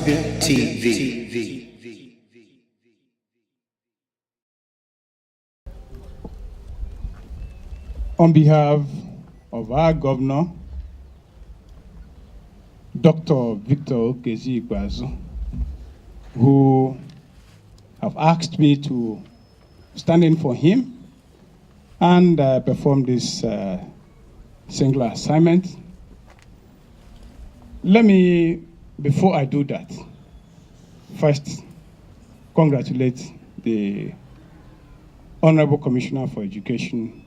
Abia TV. On behalf of our governor, Dr. Victor Okezie Ikpeazu, who have asked me to stand in for him and perform this singular assignment. Let me, before I do that, first congratulate the Honorable Commissioner for Education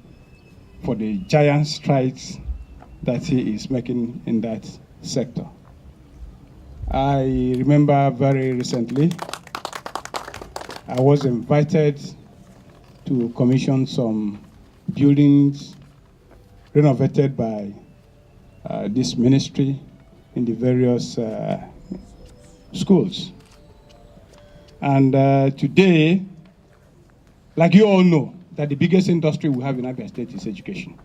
for the giant strides that he is making in that sector. I remember very recently, I was invited to commission some buildings renovated by this ministry in the various schools. And today, like you all know, that the biggest industry we have in Abia State is education.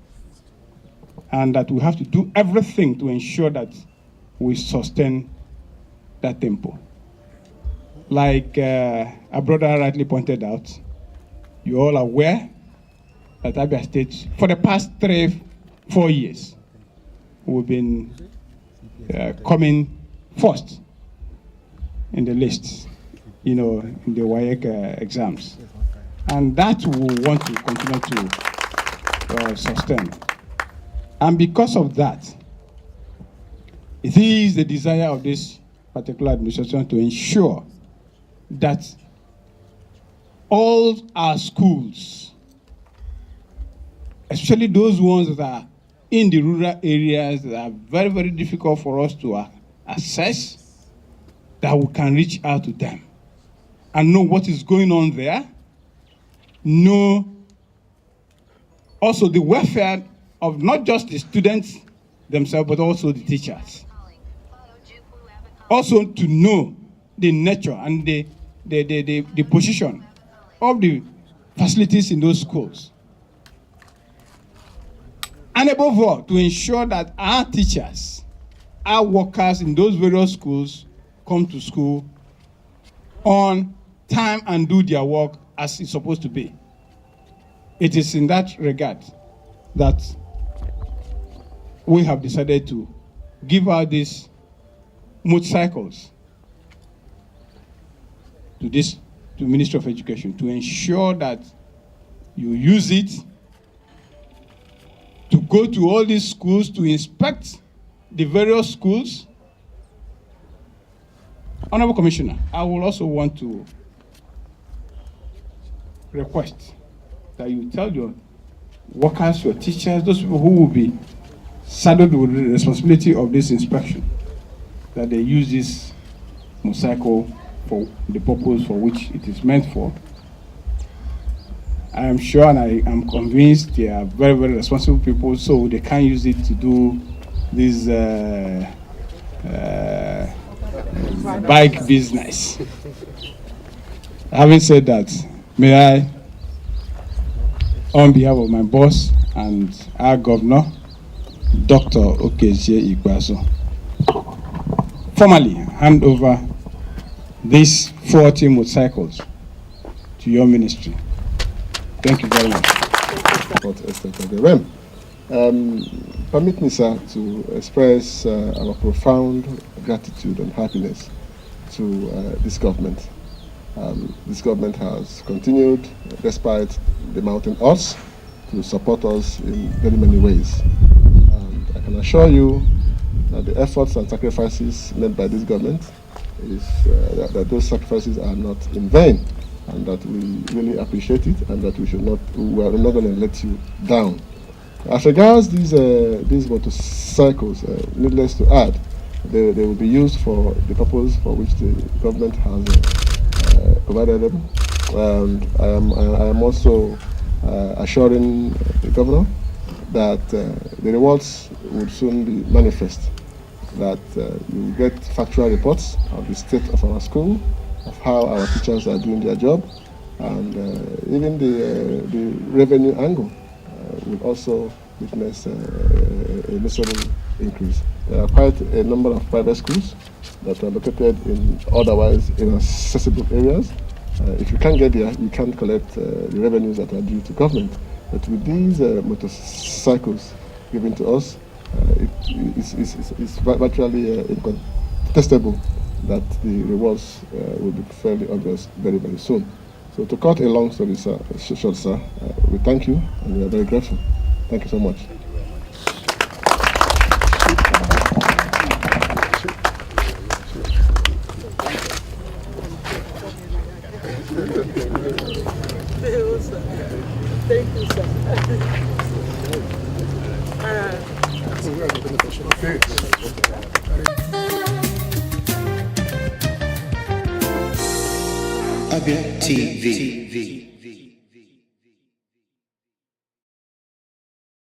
And that we have to do everything to ensure that we sustain that tempo. Like our brother rightly pointed out, you're all aware that Abia State, for the past 3-4 years, we've been coming first in the list, in the WAEC exams. And that we want to continue to sustain. And because of that, it is the desire of this particular administration to ensure that all our schools, especially those ones that are in the rural areas that are very, very difficult for us to access, that we can reach out to them and know what is going on there, know also the welfare of not just the students themselves, but also the teachers. Also to know the nature and the position of the facilities in those schools. And above all, to ensure that our teachers, our workers in those various schools come to school on time and do their work as it's supposed to be. It is in that regard that we have decided to give out these motorcycles to Ministry of Education to ensure that you use it to go to all these schools to inspect the various schools. Honorable Commissioner, I will also want to request that you tell your workers, your teachers, those people who will be saddled with the responsibility of this inspection, that they use this motorcycle for the purpose for which it is meant for. I am sure and I am convinced they are very, very responsible people, so they can use it to do this bike business. Having said that, may I, on behalf of my boss and our governor, Dr. Okezie Ikpeazu, formally hand over these 40 motorcycles to your ministry. Thank you very much. Permit me, sir, to express our profound gratitude and happiness to this government. This government has continued, despite the mountain odds, to support us in very many ways. And I can assure you that the efforts and sacrifices made by this government is that those sacrifices are not in vain, and that we really appreciate it, and that we are not going to let you down. As regards these motorcycles, needless to add, they will be used for the purpose for which the government has provided them. And I am also assuring the governor that the rewards would soon be manifest, that you will get factual reports of the state of our school, of how our teachers are doing their job, and even the revenue angle will also witness a noticeable increase. There are quite a number of private schools that are located in otherwise inaccessible areas. If you can't get there, you can't collect the revenues that are due to government. But with these motorcycles given to us, it's virtually incontestable that the rewards will be fairly obvious very, very soon. So to cut a long story short, sir, we thank you and we are very grateful. Thank you so much. Thank you, sir. Abia TV.